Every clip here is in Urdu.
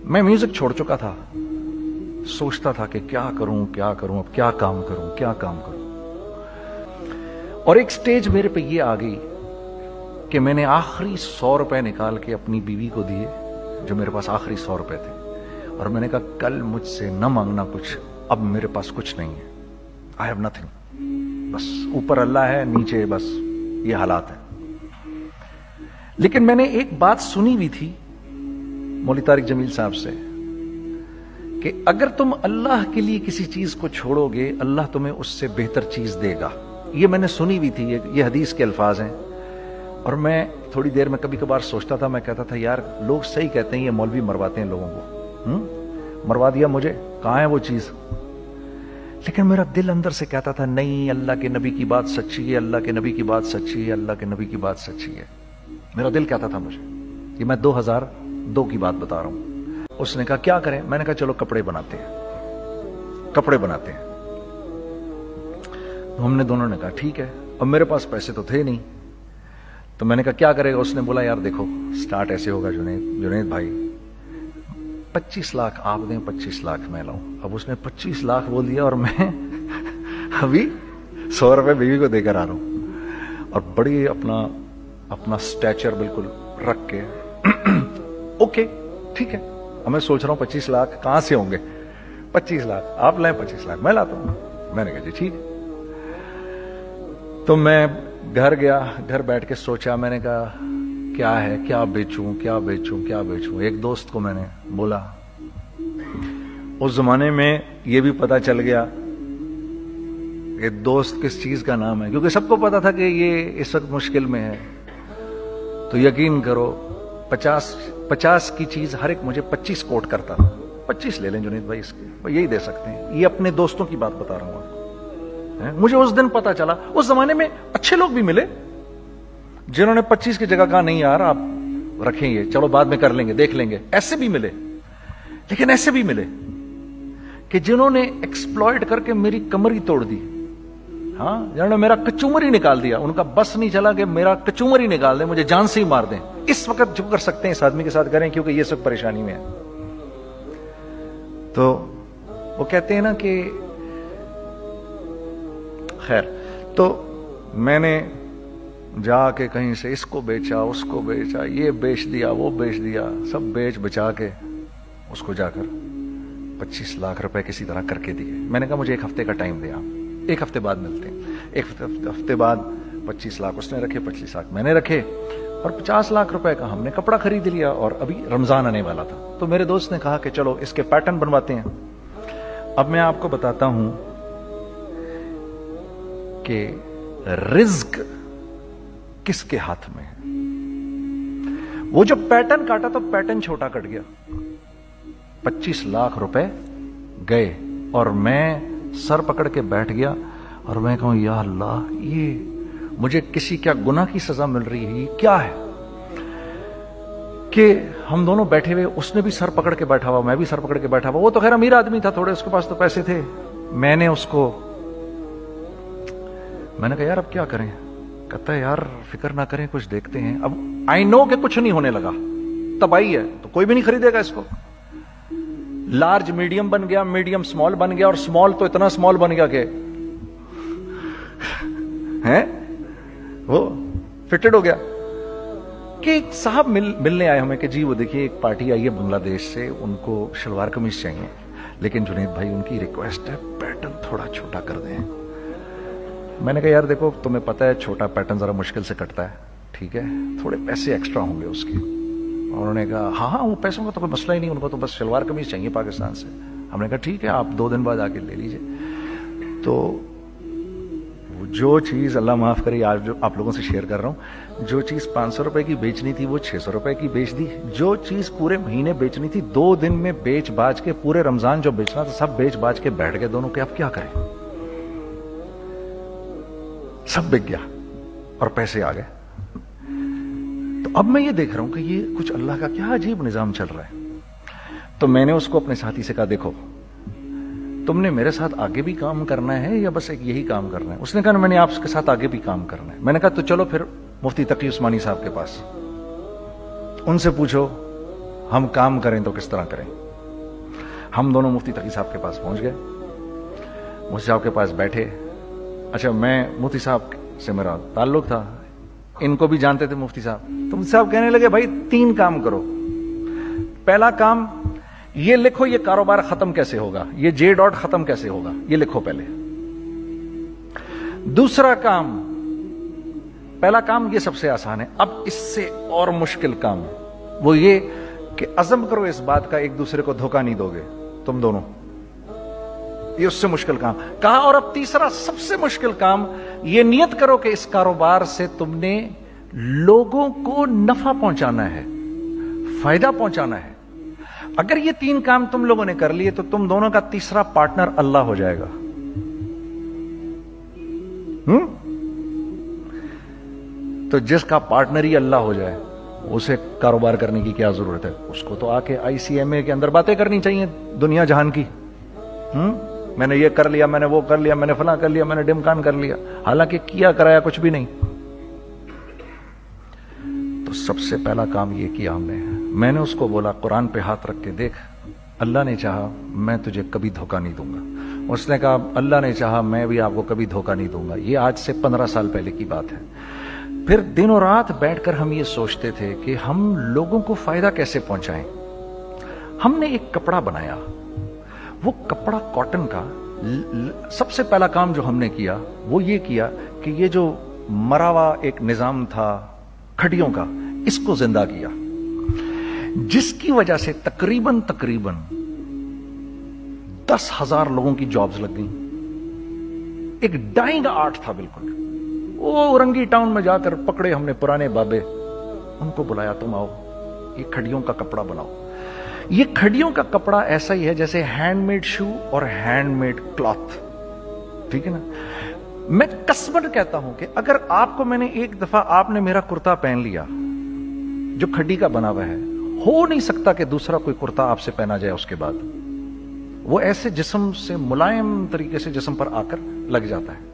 میں میوزک چھوڑ چکا تھا، سوچتا تھا کہ کیا کروں اب کیا کام کروں، اور ایک سٹیج میرے پہ یہ آ گئی کہ میں نے آخری 100 روپے نکال کے اپنی بیوی کو دیے، جو میرے پاس آخری 100 روپے تھے، اور میں نے کہا کل مجھ سے نہ مانگنا کچھ، اب میرے پاس کچھ نہیں ہے، آئی ہیو نتھنگ، بس اوپر اللہ ہے، نیچے بس یہ حالات ہیں۔ لیکن میں نے ایک بات سنی بھی تھی مولوی طارق جمیل صاحب سے کہ اگر تم اللہ کے لیے کسی چیز کو چھوڑو گے، اللہ تمہیں اس سے بہتر چیز دے گا۔ یہ میں نے سنی بھی تھی، یہ حدیث کے الفاظ ہیں، اور میں تھوڑی دیر میں کبھی کبھار سوچتا تھا، میں کہتا تھا یار لوگ صحیح کہتے ہیں، یہ مولوی مرواتے ہیں لوگوں کو، مروا دیا مجھے، کہاں ہے وہ چیز؟ لیکن میرا دل اندر سے کہتا تھا نہیں، اللہ کے نبی کی بات سچی ہے، اللہ کے نبی کی بات سچی ہے، اللہ کے نبی کی بات سچی ہے۔ میرا دل کہتا تھا مجھے، یہ میں 2002 کی بات بتا رہا ہوں۔ اس نے کہا کیا کریں؟ میں نے کہا چلو کپڑے بناتے ہیں۔ ہم نے دونوں نے کہا ٹھیک ہے، اب میرے پاس پیسے تو تھے نہیں، تو میں نے کہا کیا کرے گا؟ اس نے بولا یار دیکھو سٹارٹ ایسے ہوگا جنید بھائی، 25 لاکھ آپ دیں، 25 لاکھ میں لاؤں۔ اب اس نے 25 لاکھ بول دیا، اور میں ابھی 100 روپے بیوی کو دے کر آ رہا ہوں، اور بڑی اپنا سٹیچر بالکل رکھ کے اوکے ٹھیک ہے۔ اب میں سوچ رہا ہوں 25 لاکھ کہاں سے ہوں گے؟ 25 لاکھ آپ لائیں، 25 لاکھ میں لاتا ہوں۔ میں نے کہا جی ٹھیک ہے۔ تو میں گھر گیا، گھر بیٹھ کے سوچا، میں نے کہا کیا ہے، کیا بیچوں۔ ایک دوست کو میں نے بولا، اس زمانے میں یہ بھی پتا چل گیا کہ دوست کس چیز کا نام ہے، کیونکہ سب کو پتا تھا کہ یہ اس وقت مشکل میں ہے۔ تو یقین کرو 50 کی چیز ہر ایک مجھے 25 کوٹ کرتا تھا۔ 25 لے لیں جنید بھائی، اس کے یہی دے سکتے ہیں۔ یہ اپنے دوستوں کی بات بتا رہا ہوں آپ کو۔ مجھے اس دن پتا چلا، اس زمانے میں اچھے لوگ بھی ملے جنہوں نے 25 کی جگہ کہا نہیں یار آپ رکھیں، یہ چلو بعد میں کر لیں گے، دیکھ لیں گے، ایسے بھی ملے۔ لیکن ایسے بھی ملے کہ جنہوں نے ایکسپلائٹ کر کے میری کمر ہی توڑ دی، ہاں، جنہوں نے میرا کچومر ہی نکال دیا۔ ان کا بس نہیں چلا کہ میرا کچومر ہی نکال دیں، مجھے جان سے ہی مار دیں۔ اس وقت جو کر سکتے ہیں اس آدمی کے ساتھ کریں، کیونکہ یہ سب پریشانی میں ہے۔ تو وہ کہتے ہیں نا کہ خیر، تو میں نے جا کے کہیں سے اس کو بیچا، اس کو بیچا، یہ بیچ دیا، وہ بیچ دیا، سب بیچ بچا کے اس کو جا کر 25 لاکھ روپے کسی طرح کر کے دیے۔ میں نے کہا مجھے 1 ہفتے کا ٹائم دیا، 1 ہفتے بعد ملتے ہیں۔ 1 ہفتے بعد 25 لاکھ اس نے رکھے، 25 لاکھ میں نے رکھے، اور 50 لاکھ روپے کا ہم نے کپڑا خرید لیا، اور ابھی رمضان آنے والا تھا۔ تو میرے دوست نے کہا کہ چلو اس کے پیٹرن بنواتے ہیں۔ اب میں آپ کو بتاتا ہوں کہ رزق کس کے ہاتھ میں ہے۔ وہ جو پیٹرن کاٹا تو پیٹرن چھوٹا کٹ گیا، 25 لاکھ روپے گئے، اور میں سر پکڑ کے بیٹھ گیا، اور میں کہوں یا اللہ، یہ مجھے کسی کیا گناہ کی سزا مل رہی ہے، یہ کیا ہے؟ کہ ہم دونوں بیٹھے ہوئے، اس نے بھی سر پکڑ کے بیٹھا ہوا، میں بھی سر پکڑ کے بیٹھا ہوا۔ وہ تو خیر امیر آدمی تھا تھوڑے، اس کے پاس تو پیسے تھے۔ میں نے اس کو، میں نے کہا یار اب کیا کریں؟ کہتا ہے یار فکر نہ کریں، کچھ دیکھتے ہیں۔ اب آئی نو کہ کچھ نہیں ہونے لگا، تباہی ہے، تو کوئی بھی نہیں خریدے گا اس کو۔ لارج میڈیم بن گیا، میڈیم سمال بن گیا، اور سمال تو اتنا سمال بن گیا کہ وہ فٹڈ ہو گیا۔ کہ ایک صاحب ملنے آئے ہمیں کہ جی وہ دیکھیے ایک پارٹی آئی ہے بنگلہ دیش سے، ان کو شلوار قمیض چاہیے، لیکن جنید بھائی ان کی ریکویسٹ ہے پیٹرن تھوڑا چھوٹا کر دیں۔ میں نے کہا یار دیکھو تمہیں پتہ ہے چھوٹا پیٹرن ذرا مشکل سے کٹتا ہے، ٹھیک ہے، تھوڑے پیسے ایکسٹرا ہوں گے اس کے۔ انہوں نے کہا ہاں وہ پیسوں کا تو کوئی مسئلہ ہی نہیں، ان کو تو بس شلوار قمیض چاہیے پاکستان سے۔ ہم نے کہا ٹھیک ہے، آپ 2 دن بعد آ کے لے لیجئے۔ تو جو چیز اللہ معاف کرے آج جو آپ لوگوں سے شیئر کر رہا ہوں، جو چیز 500 روپے کی بیچنی تھی وہ 600 روپے کی بیچ دی، جو چیز پورے مہینے بیچنی تھی 2 دن میں بیچ باج کے، پورے رمضان جو بیچنا تھا سب بیچ باج کے بیٹھ گئے دونوں کہ اب کیا کریں، سب بک گیا اور پیسے آ گئے۔ تو اب میں یہ دیکھ رہا ہوں کہ یہ کچھ اللہ کا کیا عجیب نظام چل رہا ہے۔ تو میں نے اس کو اپنے ساتھی سے کہا دیکھو تم نے میرے ساتھ آگے بھی کام کرنا ہے یا بس ایک یہی کام کرنا ہے؟ اس نے کہا میں نے آپ کے ساتھ آگے بھی کام کرنا ہے۔ میں نے کہا تو چلو پھر مفتی تقی عثمانی صاحب کے پاس، ان سے پوچھو ہم کام کریں تو کس طرح کریں. ہم دونوں مفتی تقی صاحب کے پاس پہنچ گئے, مفتی صاحب کے پاس بیٹھے. اچھا, میں مفتی صاحب سے میرا تعلق تھا, ان کو بھی جانتے تھے مفتی صاحب. تو مفتی صاحب کہنے لگے بھائی 3 کام کرو. پہلا کام یہ لکھو یہ کاروبار ختم کیسے ہوگا, یہ جے ڈاٹ ختم کیسے ہوگا, یہ لکھو پہلے. دوسرا کام, پہلا کام یہ سب سے آسان ہے, اب اس سے اور مشکل کام وہ یہ کہ عزم کرو اس بات کا ایک دوسرے کو دھوکہ نہیں دو گے تم دونوں, یہ اس سے مشکل کام کہا. اور اب تیسرا سب سے مشکل کام, یہ نیت کرو کہ اس کاروبار سے تم نے لوگوں کو نفع پہنچانا ہے, فائدہ پہنچانا ہے. اگر یہ 3 کام تم لوگوں نے کر لیے تو تم دونوں کا تیسرا پارٹنر اللہ ہو جائے گا. تو جس کا پارٹنر ہی اللہ ہو جائے اسے کاروبار کرنے کی کیا ضرورت ہے؟ اس کو تو آ کے ICMA کے اندر باتیں کرنی چاہیے دنیا جہان کی. میں نے یہ کر لیا, میں نے وہ کر لیا, میں نے فلاں کر لیا, میں نے ڈمکان کر لیا, حالانکہ کیا کرایا کچھ بھی نہیں. تو سب سے پہلا کام یہ کیا ہم نے. میں نے اس کو بولا قرآن پہ ہاتھ رکھ کے دیکھ, اللہ نے چاہا میں تجھے کبھی دھوکہ نہیں دوں گا. اس نے کہا اللہ نے چاہا میں بھی آپ کو کبھی دھوکہ نہیں دوں گا. یہ آج سے 15 سال پہلے کی بات ہے. پھر دن اور رات بیٹھ کر ہم یہ سوچتے تھے کہ ہم لوگوں کو فائدہ کیسے پہنچائیں. ہم نے ایک کپڑا بنایا, وہ کپڑا کاٹن کا. سب سے پہلا کام جو ہم نے کیا وہ یہ کیا کہ یہ جو مرا ہوا ایک نظام تھا کھڑیوں کا, اس کو زندہ کیا, جس کی وجہ سے تقریباً 10,000 لوگوں کی جابز لگ گئیں. ایک ڈائنگ آرٹ تھا بالکل. وہ رنگی ٹاؤن میں جا کر پکڑے ہم نے پرانے بابے, ان کو بلایا تم آؤ یہ کھڑیوں کا کپڑا بناؤ. یہ کھڑیوں کا کپڑا ایسا ہی ہے جیسے ہینڈ میڈ شو اور ہینڈ میڈ کلاتھ, ٹھیک ہے نا. میں قسمن کہتا ہوں کہ اگر آپ کو میں نے ایک دفعہ آپ نے میرا کرتا پہن لیا جو کھڑی کا بنا ہوا ہے, ہو نہیں سکتا کہ دوسرا کوئی کرتا آپ سے پہنا جائے اس کے بعد. وہ ایسے جسم سے ملائم طریقے سے جسم پر آ کر لگ جاتا ہے.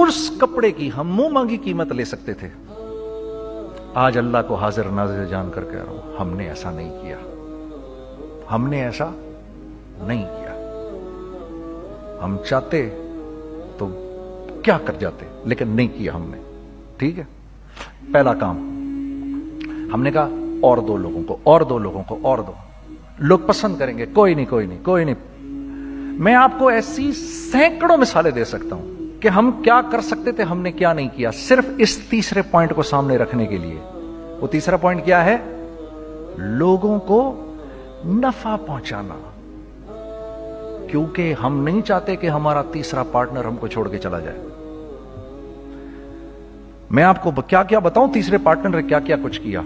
اس کپڑے کی ہم منہ مانگی قیمت لے سکتے تھے. آج اللہ کو حاضر ناظر جان کر کہہ رہا ہوں, ہم نے ایسا نہیں کیا. ہم نے ایسا نہیں کیا. ہم چاہتے تو کیا کر جاتے, لیکن نہیں کیا ہم نے. ٹھیک ہے, پہلا کام ہم نے کہا اور 2 لوگوں کو, اور 2 لوگوں کو, اور 2 لوگ پسند کریں گے. کوئی نہیں کوئی نہیں کوئی نہیں. میں آپ کو ایسی سینکڑوں مثالیں دے سکتا ہوں کہ ہم کیا کر سکتے تھے, ہم نے کیا نہیں کیا, صرف اس تیسرے پوائنٹ کو سامنے رکھنے کے لیے. وہ تیسرا پوائنٹ کیا ہے؟ لوگوں کو نفع پہنچانا. کیونکہ ہم نہیں چاہتے کہ ہمارا تیسرا پارٹنر ہم کو چھوڑ کے چلا جائے. میں آپ کو کیا کیا بتاؤں, تیسرے پارٹنر نے کیا کیا کچھ کیا.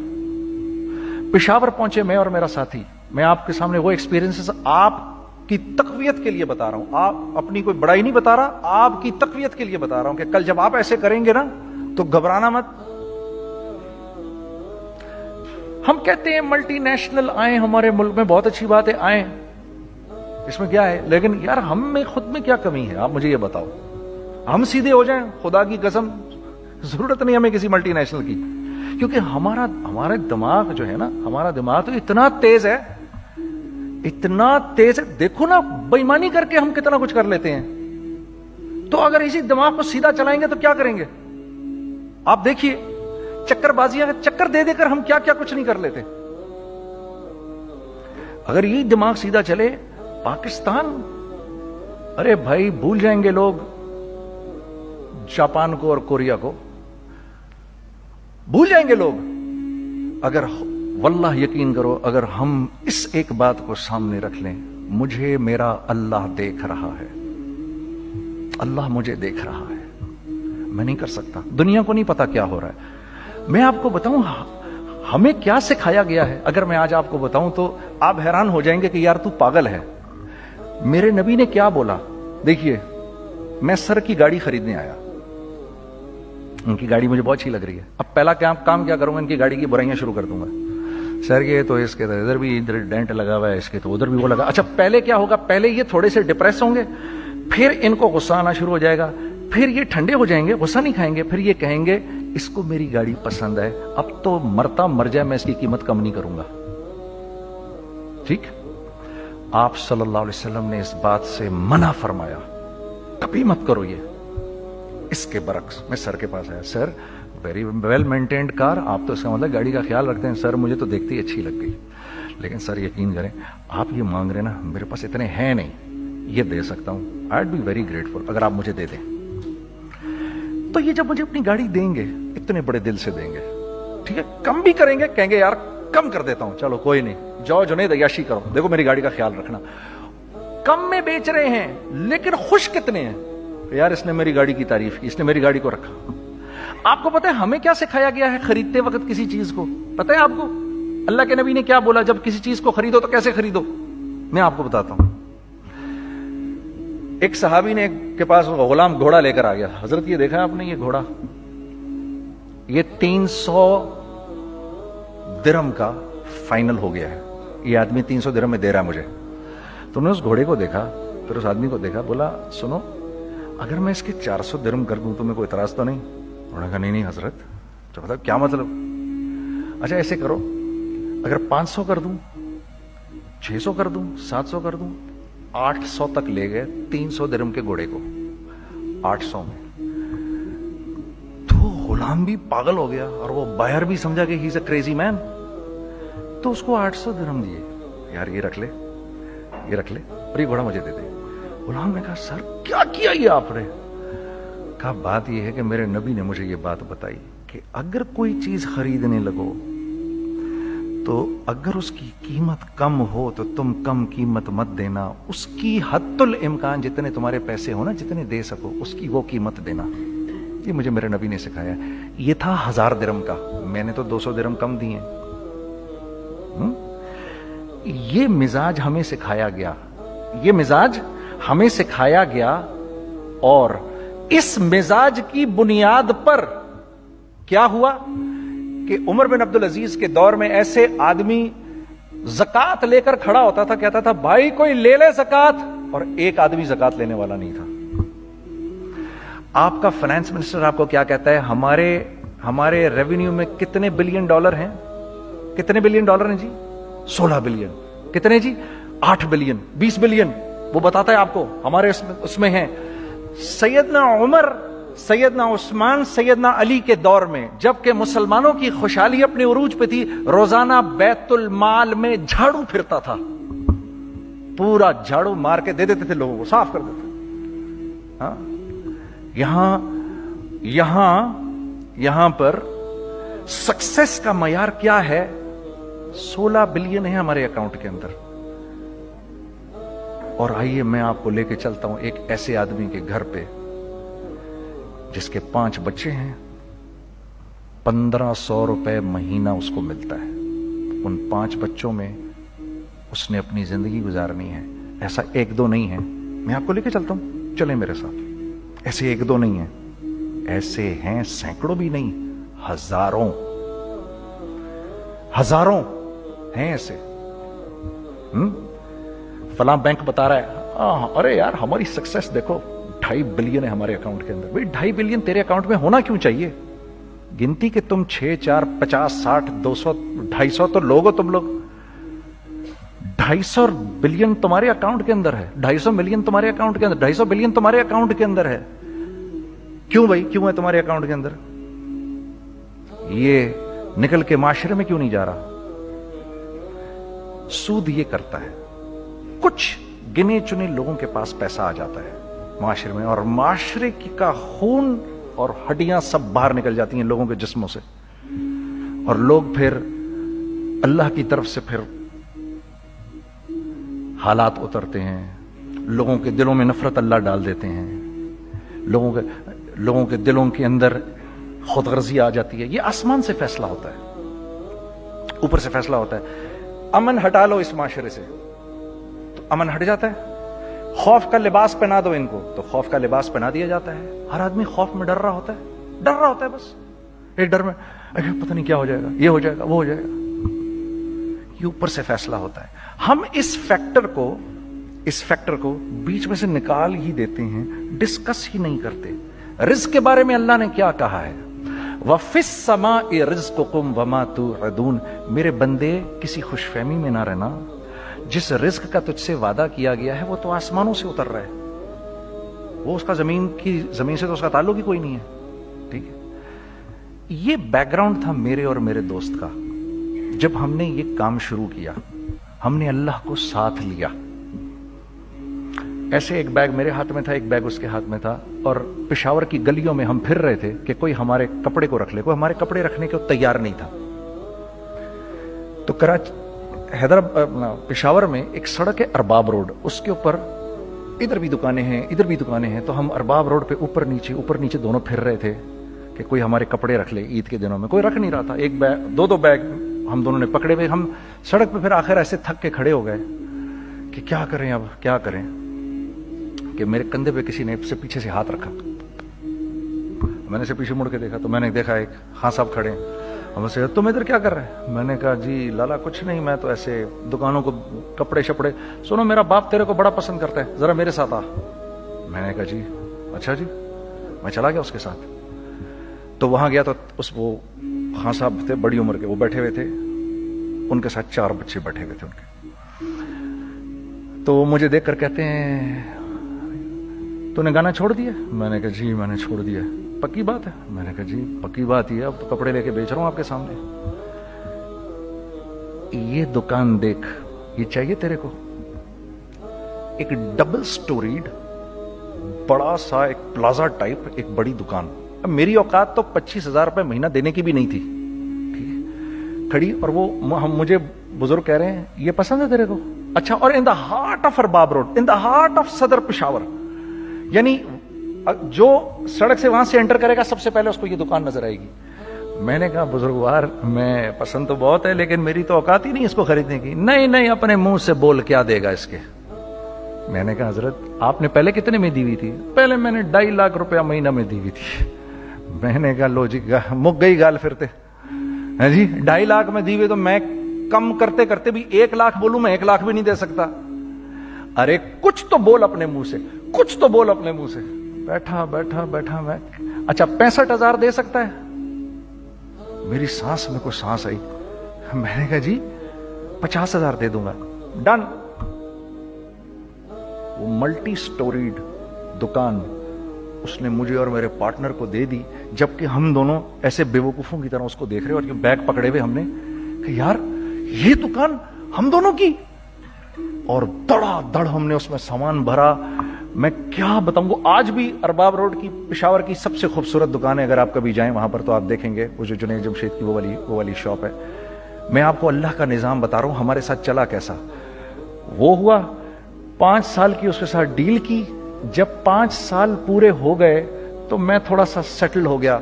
پشاور پہنچے میں اور میرا ساتھی. میں آپ کے سامنے وہ ایکسپیرینسز آپ کی تقویت کے لیے بتا رہا ہوں, آپ اپنی کوئی بڑائی نہیں بتا رہا, آپ کی تقویت کے لیے بتا رہا ہوں کہ کل جب آپ ایسے کریں گے نا تو گھبرانا مت. ہم کہتے ہیں ملٹی نیشنل آئیں ہمارے ملک میں, بہت اچھی بات ہے, آئیں, اس میں کیا ہے, لیکن یار ہم میں خود میں کیا کمی ہے, آپ مجھے یہ بتاؤ. ہم سیدھے ہو جائیں, خدا کی قسم ضرورت نہیں ہمیں کسی ملٹی نیشنل کی. کیونکہ ہمارا دماغ جو ہے نا, ہمارا دماغ تو اتنا تیز ہے, اتنا تیز ہے. دیکھو نا بے ایمانی کر کے ہم کتنا کچھ کر لیتے ہیں. تو اگر اسی دماغ کو سیدھا چلائیں گے تو کیا کریں گے آپ دیکھیے. چکر بازیاں چکر دے دے کر ہم کیا کیا کچھ نہیں کر لیتے. اگر یہ دماغ سیدھا چلے, پاکستان, ارے بھائی بھول جائیں گے لوگ جاپان کو اور کوریا کو, بھول جائیں گے لوگ. اگر واللہ یقین کرو, اگر ہم اس ایک بات کو سامنے رکھ لیں, مجھے میرا اللہ دیکھ رہا ہے, اللہ مجھے دیکھ رہا ہے, میں نہیں کر سکتا. دنیا کو نہیں پتا کیا ہو رہا ہے. میں آپ کو بتاؤں ہمیں کیا سکھایا گیا ہے. اگر میں آج آپ کو بتاؤں تو آپ حیران ہو جائیں گے کہ یار تو پاگل ہے. میرے نبی نے کیا بولا. دیکھیے, میں سر کی گاڑی خریدنے آیا, ان کی گاڑی مجھے بہت اچھی لگ رہی ہے. اب پہلا کام کیا کروں گا, ان کی گاڑی کی برائیاں شروع کر دوں گا. سر یہ تو اس کے ادھر بھی ادھر ڈینٹ لگا ہوا ہے, اس کے تو ادھر بھی وہ لگا. اچھا پہلے کیا ہوگا, پہلے یہ تھوڑے سے ڈپریس ہوں گے, پھر ان کو غصہ آنا شروع ہو جائے گا, پھر یہ ٹھنڈے ہو جائیں گے, غصہ نہیں کھائیں گے, پھر یہ کہیں گے اس کو میری گاڑی پسند ہے, اب تو مرتا مر جائے میں اس کی قیمت کم نہیں کروں گا. ٹھیک, آپ صلی اللہ علیہ وسلم نے اس بات سے منع فرمایا, کبھی مت کرو یہ. اس کے برعکس میں سر کے پاس آیا, سر ویری ویل مینٹینڈ کار, آپ تو اس کا مطلب گاڑی کا خیال رکھتے ہیں. سر مجھے تو دیکھتی اچھی لگ گئی, لیکن سر یقین کریں آپ یہ مانگ رہے نا, میرے پاس اتنے ہیں نہیں, یہ دے سکتا ہوں, I would be very grateful اگر آپ مجھے دے دیں. تو یہ جب مجھے اپنی گاڑی دیں گے اتنے بڑے دل سے دیں گے, ٹھیک ہے, کم بھی کریں گے, کہیں گے یار کم کر دیتا ہوں, چلو کوئی نہیں, جاؤ جنید عیاشی کرو, دیکھو میری گاڑی کا خیال رکھنا. کم میں بیچ رہے ہیں لیکن خوش کتنے ہیں, یار اس نے میری گاڑی کی تعریف کی, اس نے میری گاڑی کو رکھا. آپ کو پتہ ہے ہمیں کیا سکھایا گیا ہے خریدتے وقت کسی چیز کو؟ پتہ ہے آپ کو اللہ کے نبی نے کیا بولا جب کسی چیز کو خریدو تو کیسے خریدو؟ میں آپ کو بتاتا ہوں. ایک صحابی نے کے پاس غلام گھوڑا لے کر آ گیا. حضرت یہ دیکھا آپ نے, یہ گھوڑا یہ 300 درہم کا فائنل ہو گیا ہے, یہ آدمی 300 درہم میں دے رہا ہے مجھے. تو نے اس گھوڑے کو دیکھا, پھر اس آدمی کو دیکھا, بولا سنو اگر میں اس کے 400 درہم کر دوں تو میں کوئی اعتراض تو نہیں؟ انہوں نے کہا نہیں حضرت. تو مطلب کیا مطلب؟ اچھا ایسے کرو, اگر 500 کر دوں, 600 کر دوں, 700 کر دوں. 800 تک لے گئے 300 درہم کے گھوڑے کو, 800 میں. تو غلام بھی پاگل ہو گیا اور وہ بائر بھی سمجھا کہ ہی از اے کریزی مین. تو اس کو 800 درہم دیے, یار یہ رکھ لے, یہ رکھ لے, اور یہ گھوڑا مجھے دے دے. غلام نے کہا سر کیا کیا یہ آپ نے؟ کہا بات یہ ہے کہ میرے نبی نے مجھے یہ بات بتائی کہ اگر کوئی چیز خریدنے لگو تو اگر اس کی قیمت کم ہو تو تم کم قیمت مت دینا, اس کی حد الامکان جتنے تمہارے پیسے ہو نا, جتنے دے سکو اس کی وہ قیمت دینا. یہ مجھے میرے نبی نے سکھایا. یہ تھا 1000 درہم کا, میں نے تو 200 درہم کم دیے. یہ مزاج ہمیں سکھایا گیا, یہ مزاج ہمیں سکھایا گیا, اور اس مزاج کی بنیاد پر کیا ہوا کہ عمر بن عبدالعزیز کے دور میں ایسے آدمی زکات لے کر کھڑا ہوتا تھا, کہتا تھا بھائی کوئی لے لے زکات, اور ایک آدمی زکات لینے والا نہیں تھا. آپ کا فائنانس منسٹر آپ کو کیا کہتا ہے, ہمارے ریونیو میں کتنے بلین ڈالر ہیں؟ کتنے بلین ڈالر ہیں جی؟ 16 بلین. کتنے جی؟ 8 بلین, 20 بلین. وہ بتاتا ہے آپ کو ہمارے اس میں ہیں. سیدنا عمر, سیدنا عثمان, سیدنا علی کے دور میں جبکہ مسلمانوں کی خوشحالی اپنے عروج پہ تھی, روزانہ بیت المال میں جھاڑو پھرتا تھا, پورا جھاڑو مار کے دے دیتے تھے لوگوں کو, صاف کر دیتے. ہاں یہاں پر سکسیس کا معیار کیا ہے؟ 16 بلین ہے ہمارے اکاؤنٹ کے اندر. اور آئیے میں آپ کو لے کے چلتا ہوں ایک ایسے آدمی کے گھر پہ جس کے 5 بچے ہیں, 1500 روپے مہینہ اس کو ملتا ہے. ان 5 بچوں میں اس نے اپنی زندگی گزارنی ہے. ایسا 1-2 نہیں ہے, میں آپ کو لے کے چلتا ہوں, چلیں میرے ساتھ. ایسے 1-2 نہیں ہیں, ایسے ہیں سینکڑوں بھی نہیں, ہزاروں ہیں ایسے. فلاں بینک بتا رہا ہے ارے یار ہماری سکسیس دیکھو 2.5 بلین ہے ہمارے اکاؤنٹ کے اندر. بھائی 2.5 بلین تیرے اکاؤنٹ میں ہونا کیوں چاہیے؟ گنتی کہ تم 6, 4, 50, 60, 200, 250 تو لوگ ہو تم لوگ. 250 بلین تمہارے اکاؤنٹ کے اندر ہے, 250 ملین تمہارے اکاؤنٹ کے اندر, 250 بلین تمہارے اکاؤنٹ کے اندر ہے. کیوں بھائی, کیوں ہے تمہارے اکاؤنٹ کے اندر؟ یہ نکل کے معاشرے میں کیوں نہیں جا رہا؟ سود یہ کرتا ہے, کچھ گنے چنے لوگوں کے پاس پیسہ آ جاتا ہے معاشرے میں, اور معاشرے کا خون اور ہڈیاں سب باہر نکل جاتی ہیں لوگوں کے جسموں سے, اور لوگ پھر اللہ کی طرف سے پھر حالات اترتے ہیں, لوگوں کے دلوں میں نفرت اللہ ڈال دیتے ہیں, لوگوں کے دلوں کے اندر خود غرضی آ جاتی ہے. یہ آسمان سے فیصلہ ہوتا ہے, اوپر سے فیصلہ ہوتا ہے. امن ہٹا لو اس معاشرے سے تو امن ہٹ جاتا ہے. خوف کا لباس پہنا دو ان کو تو خوف کا لباس پہنا دیا جاتا ہے. ہر آدمی خوف میں ڈر رہا ہوتا ہے, بس ایک ڈر میں پتہ نہیں کیا ہو جائے گا, یہ ہو جائے گا, وہ ہو جائے گا. یہ اوپر سے فیصلہ ہوتا ہے. ہم اس فیکٹر کو بیچ میں سے نکال ہی دیتے ہیں, ڈسکس ہی نہیں کرتے. رزق کے بارے میں اللہ نے کیا کہا ہے؟ وَفِي السَّمَاءِ رِزْقُكُمْ وَمَا تُوعَدُونَ. میرے بندے کسی خوش فہمی میں نہ رہنا, جس رزق کا تجھ سے وعدہ کیا گیا ہے وہ تو آسمانوں سے اتر رہا ہے، وہ اس کا زمین سے تو اس کا تعلق ہی کوئی نہیں ہے، ٹھیک ہے۔ یہ بیک گراؤنڈ تھا میرے اور میرے دوست کا۔ جب ہم نے یہ کام شروع کیا، ہم نے اللہ کو ساتھ لیا۔ ایسے ایک بیگ میرے ہاتھ میں تھا، ایک بیگ اس کے ہاتھ میں تھا، اور پشاور کی گلیوں میں ہم پھر رہے تھے کہ کوئی ہمارے کپڑے کو رکھ لے، کوئی ہمارے کپڑے رکھنے کو تیار نہیں تھا۔ تو پشاور میں ایک سڑک ہے ارباب روڈ، اس کے اوپر ادھر بھی دکانیں ہیں ادھر بھی دکانیں ہیں، تو ہم ارباب روڈ پہ اوپر نیچے دونوں پھر رہے تھے کہ کوئی ہمارے کپڑے رکھ لے۔ عید کے دنوں میں کوئی رکھ نہیں رہا تھا، ایک بیگ دو بیگ ہم دونوں نے پکڑے ہوئے۔ ہم سڑک پہ پھر آخر ایسے تھک کے کھڑے ہو گئے کہ کیا کریں، اب کیا کریں، کہ میرے کندھے پہ کسی نے سے پیچھے سے ہاتھ رکھا۔ میں نے سے پیچھے مڑ کے دیکھا تو میں نے دیکھا ایک خان صاحب کھڑے ہیں۔ ہم سے تم ادھر کیا کر رہے ہیں؟ میں نے کہا جی لالا کچھ نہیں، میں تو ایسے دکانوں کو کپڑے شپڑے، سنو میرا باپ تیرے کو بڑا پسند کرتا ہے، ذرا میرے ساتھ آ۔ میں نے کہا جی اچھا جی، میں چلا گیا اس کے ساتھ۔ تو وہاں گیا تو وہ خان صاحب تھے بڑی عمر کے، وہ بیٹھے ہوئے تھے، ان کے ساتھ 4 بچے بیٹھے ہوئے تھے ان کے۔ تو وہ مجھے دیکھ کر کہتے ہیں تو نے گانا چھوڑ دیا؟ میں نے کہا جی میں نے چھوڑ دیا۔ پکی بات ہے؟ میں نے کہا جی پکی بات ہی ہے، اب تو کپڑے لے کے بیچ رہا ہوں آپ کے سامنے۔ یہ دکان دیکھ، یہ چاہیے تیرے کو؟ ایک ڈبل سٹوریڈ بڑا سا ایک پلازا ٹائپ ایک بڑی دکان۔ اب میری اوقات تو 25,000 روپے مہینہ دینے کی بھی نہیں تھی، ٹھیک ہے، کھڑی، اور وہ مجھے بزرگ کہہ رہے ہیں یہ پسند ہے تیرے کو؟ اچھا، اور in the heart of Arbab road, in the heart of Saddar Peshawar, یعنی جو سڑک سے وہاں سے انٹر کرے گا سب سے پہلے اس کو یہ دکان نظر آئے گی۔ میں نے کہا بزرگوار میں پسند تو بہت ہے لیکن میری تو اوقات ہی نہیں اس کو خریدنے کی۔ نہیں اپنے منہ سے بول، کیا دے گا اس کے؟ میں نے کہا حضرت آپ نے پہلے کتنے میں دی ہوئی تھی؟ پہلے میں نے 2.5 لاکھ روپیہ مہینہ میں دی ہوئی تھی۔ میں نے کہا لو جی مک گئی گال پھرتے جی، 2.5 لاکھ میں دی ہوئی تو میں کم کرتے کرتے بھی 1 لاکھ بولوں، میں 1 لاکھ بھی نہیں دے سکتا۔ ارے کچھ تو بول اپنے منہ سے، کچھ تو بول اپنے منہ سے۔ بیٹھا میں، اچھا 65,000 دے سکتا ہے؟ میری سانس میں کوئی سانس آئی، میں نے کہا جی 50,000 دے دوں گا، ڈن۔ وہ ملٹی سٹوریڈ دکان اس نے مجھے اور میرے پارٹنر کو دے دی، جبکہ ہم دونوں ایسے بے وقوفوں کی طرح اس کو دیکھ رہے اور یہ بیگ پکڑے ہوئے ہم نے کہ یار یہ دکان ہم دونوں کی، اور دڑا دڑ ہم نے اس میں سامان بھرا۔ میں کیا بتاؤں، وہ آج بھی ارباب روڈ کی پشاور کی سب سے خوبصورت دکان ہے، اگر آپ کبھی جائیں وہاں پر تو آپ دیکھیں گے، وہ جو جنید جمشید کی وہ والی شاپ ہے۔ میں آپ کو اللہ کا نظام بتا رہا ہوں ہمارے ساتھ چلا کیسا۔ وہ ہوا 5 سال کی اس کے ساتھ ڈیل کی، جب 5 سال پورے ہو گئے تو میں تھوڑا سا سیٹل ہو گیا۔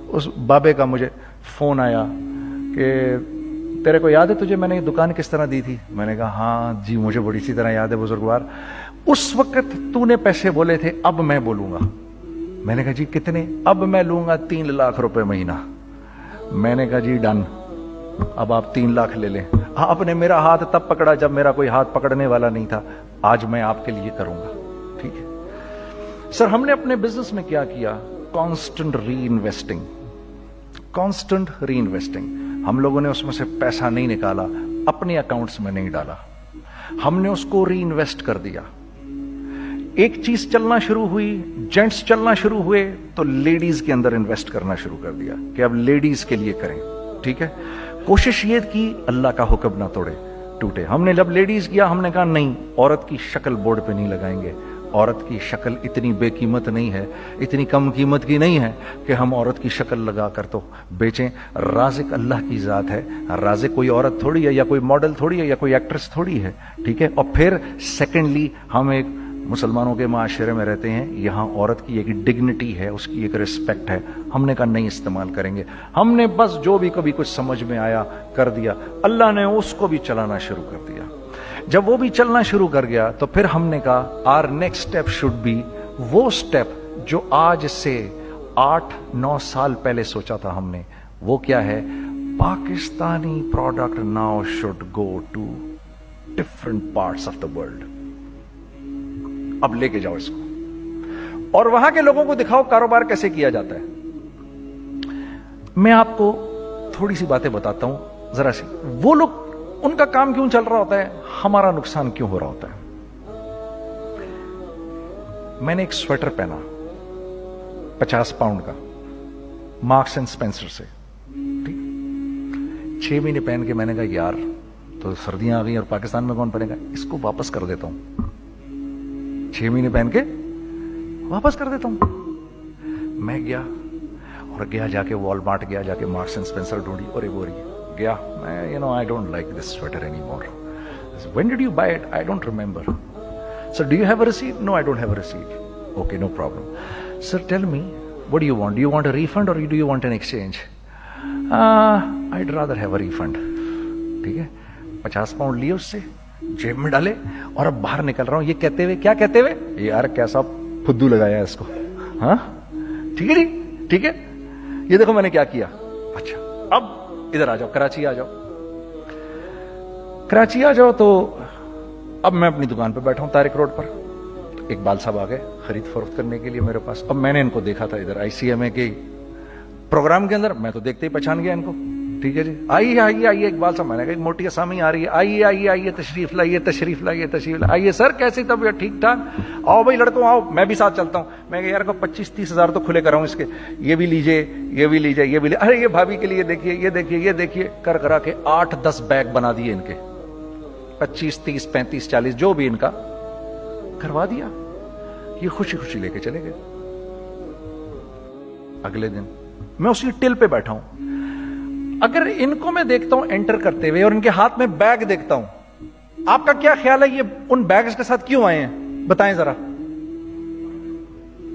اس بابے کا مجھے فون آیا کہ تیرے کو یاد ہے تجھے میں نے یہ دکان کس طرح دی تھی؟ میں نے کہا ہاں جی مجھے بڑی سی طرح یاد ہے بزرگوار، اس وقت تو نے پیسے بولے تھے، اب میں بولوں گا۔ میں نے کہا جی کتنے؟ اب میں لوں گا 3 لاکھ روپے مہینہ۔ میں نے کہا جی ڈن، اب آپ 3 لاکھ لے لیں۔ آپ نے میرا ہاتھ تب پکڑا جب میرا کوئی ہاتھ پکڑنے والا نہیں تھا، آج میں آپ کے لیے کروں گا، ٹھیک ہے سر۔ ہم نے اپنے بزنس میں کیا کیا؟ کانسٹنٹ ری انویسٹنگ، کانسٹنٹ ری انویسٹنگ۔ ہم لوگوں نے اس میں سے پیسہ نہیں نکالا، اپنے اکاؤنٹس میں نہیں ڈالا، ہم نے اس کو ری انویسٹ کر دیا۔ ایک چیز چلنا شروع ہوئی، جینٹس چلنا شروع ہوئے تو لیڈیز کے اندر انویسٹ کرنا شروع کر دیا کہ اب لیڈیز کے لیے کریں، ٹھیک ہے۔ کوشش یہ کی اللہ کا حکم نہ ٹوٹے۔ ہم نے جب لیڈیز کیا ہم نے کہا نہیں، عورت کی شکل بورڈ پہ نہیں لگائیں گے، عورت کی شکل اتنی بے قیمت نہیں ہے، اتنی کم قیمت کی نہیں ہے کہ ہم عورت کی شکل لگا کر تو بیچیں۔ رازق اللہ کی ذات ہے، رازق کوئی عورت تھوڑی ہے یا کوئی ماڈل تھوڑی ہے یا کوئی ایکٹریس تھوڑی ہے، ٹھیک ہے۔ اور پھر سیکنڈلی ہم ایک مسلمانوں کے معاشرے میں رہتے ہیں، یہاں عورت کی ایک ڈگنیٹی ہے، اس کی ایک ریسپیکٹ ہے، ہم نے کہا نہیں استعمال کریں گے۔ ہم نے بس جو بھی کبھی کچھ سمجھ میں آیا کر دیا، اللہ نے اس کو بھی چلانا شروع کر دیا۔ جب وہ بھی چلنا شروع کر گیا تو پھر ہم نے کہا our next step should be وہ اسٹیپ جو آج سے 8-9 سال پہلے سوچا تھا ہم نے، وہ کیا ہے؟ Pakistani product now should go to different parts of the world. اب لے کے جاؤ اس کو اور وہاں کے لوگوں کو دکھاؤ کاروبار کیسے کیا جاتا ہے۔ میں آپ کو تھوڑی سی باتیں بتاتا ہوں ذرا سی۔ وہ لوگ ان کا کام کیوں چل رہا ہوتا ہے, ہمارا نقصان کیوں ہو رہا ہوتا ہے. میں نے ایک سویٹر پہنا 50 پاؤنڈ کا, مارکس اینڈ اسپینسر سے, ٹھیک, 6 مہینے پہن کے میں نے کہا یار تو سردیاں آ گئی اور پاکستان میں کون پہنے گا, اس کو واپس کر دیتا ہوں. 6 مہینے پہن کے واپس کر دیتا ہوں. میں گیا جا کے وال مارٹ گیا, جا کے مارکس اینڈ اسپینسر ڈھونڈی اور ایک بوری گیا. میں I don't like this sweater anymore. When did you buy it? I don't remember. Sir, do you have a receipt? No, I don't have a receipt. Okay, no problem. Sir, tell me, what do you want? Do you want a refund or do you want an exchange? I'd rather have a refund. ٹھیک ہے, 50 پاؤنڈ لیے اس سے, جیب میں ڈالے اور اب باہر نکل رہا ہوں یہ کہتے ہوئے, کیا کہتے ہوئے, یار کیسا پھدو لگایا ہے اس کو. ہاں ٹھیک ہے جی, ٹھیک ہے, یہ دیکھو میں نے کیا کیا. اچھا اب ادھر آ جاؤ, کراچی آ جاؤ. کراچی آ جاؤ تو اب میں اپنی دکان پہ بیٹھا ہوں طارق روڈ پر. اقبال صاحب آ گئے خرید فروخت کرنے کے لیے میرے پاس. اب میں نے ان کو دیکھا تھا ادھر ICMA کے پروگرام کے اندر, میں تو دیکھتے ہی پہچان گیا ان کو. ٹھیک ہے جی, آئیے آئیے آئیے اقبال صاحب. میں نے کہا ایک موٹی اسامی آ رہی ہے, آئیے آئیے آئیے, تشریف لائیے تشریف لائیے تشریف لائیے. آئیے سر, کیسی طبیعت, ٹھیک ٹھاک, آؤ بھائی لڑکوں آؤ, میں بھی ساتھ چلتا ہوں. میں کہا یار کو 25-30 ہزار تو کھلے کراؤں اس کے, یہ بھی لیجئے یہ بھی لیجئے یہ بھی لیجئے. ارے یہ بھابھی کے لیے دیکھیے یہ دیکھیے یہ دیکھیے, کر کرا کے 8-10 بیگ بنا دیے ان کے, 25, 30, 35, 40 جو بھی ان کا کروا دیا. یہ خوشی خوشی لے کے چلے گئے. اگلے دن میں اسی ٹل پہ بیٹھا ہوں. اگر ان کو میں دیکھتا ہوں انٹر کرتے ہوئے اور ان کے ہاتھ میں بیگ دیکھتا ہوں, آپ کا کیا خیال ہے یہ ان بیگز کے ساتھ کیوں آئے ہیں, بتائیں ذرا.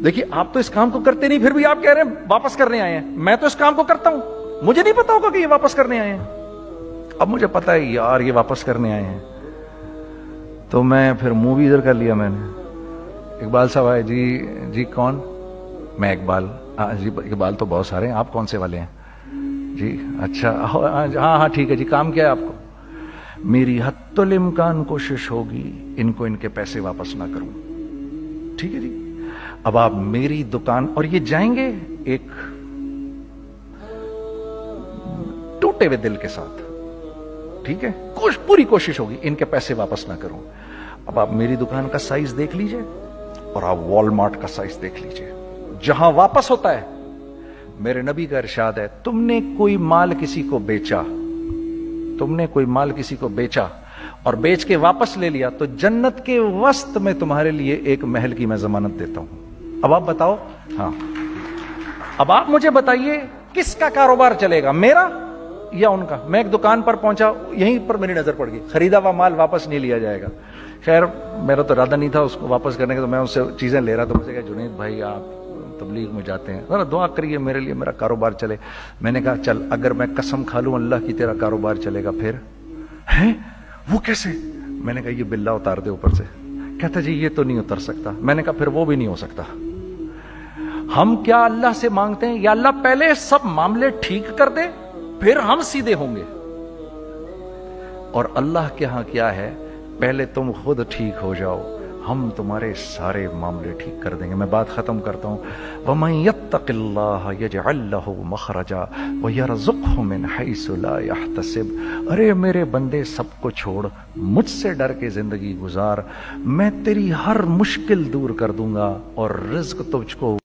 دیکھیے آپ تو اس کام کو کرتے نہیں, پھر بھی آپ کہہ رہے ہیں واپس کرنے آئے ہیں. میں تو اس کام کو کرتا ہوں, مجھے نہیں پتا ہوگا کہ یہ واپس کرنے آئے ہیں. اب مجھے پتا ہے یار یہ واپس کرنے آئے ہیں, تو میں پھر منہ بھی ادھر کر لیا. میں نے, اقبال صاحب آئے, جی کون, میں اقبال. جی اقبال تو بہت سارے ہیں, آپ کون سے والے ہیں جی, اچھا ہاں ٹھیک ہے جی, کام کیا ہے آپ کو. میری حتی الامکان کوشش ہوگی ان کو ان کے پیسے واپس نہ کروں. ٹھیک ہے جی, اب آپ میری دکان, اور یہ جائیں گے ایک ٹوٹے ہوئے دل کے ساتھ, ٹھیک ہے, پوری کوشش ہوگی ان کے پیسے واپس نہ کروں. اب آپ میری دکان کا سائز دیکھ لیجئے اور آپ وال مارٹ کا سائز دیکھ لیجئے, جہاں واپس ہوتا ہے. میرے نبی کا ارشاد ہے, تم نے کوئی مال کسی کو بیچا, تم نے کوئی مال کسی کو بیچا اور بیچ کے واپس لے لیا, تو جنت کے وسط میں تمہارے لیے ایک محل کی میں ضمانت دیتا ہوں. اب آپ بتاؤ, ہاں اب آپ مجھے بتائیے کس کا کاروبار چلے گا, میرا یا ان کا. میں ایک دکان پر پہنچا, یہیں پر میری نظر پڑ گئی, خریدا ہوا مال واپس نہیں لیا جائے گا. خیر میرا تو ارادہ نہیں تھا اس کو واپس کرنے کا, تو میں اس سے چیزیں لے رہا. تو مجھے کہا جنید بھائی آپ تبلیغ میں جاتے ہیں, ذرا دعا کریے میرے لیے, میرا کاروبار چلے. میں نے کہا چل, اگر میں قسم کھا لوں اللہ کی تیرا کاروبار چلے گا, پھر ہیں وہ کیسے. میں نے کہا یہ بلا اتار دے اوپر سے. کہتا جی یہ تو نہیں اتر سکتا. میں نے کہا پھر وہ بھی نہیں ہو سکتا. ہم کیا اللہ سے مانگتے ہیں, یا اللہ پہلے سب معاملے ٹھیک کر دے پھر ہم سیدھے ہوں گے, اور اللہ کے ہاں کیا ہے, پہلے تم خود ٹھیک ہو جاؤ, ہم تمہارے سارے معاملے ٹھیک کر دیں گے. میں بات ختم کرتا ہوں. وَمَن يَتَّقِ اللَّهَ يَجْعَل لَّهُ مَخْرَجًا وَيَرْزُقْهُ مِنْ حَيْثُ لَا يَحْتَسِبُ. ارے میرے بندے سب کو چھوڑ, مجھ سے ڈر کے زندگی گزار, میں تیری ہر مشکل دور کر دوں گا اور رزق تجھ کو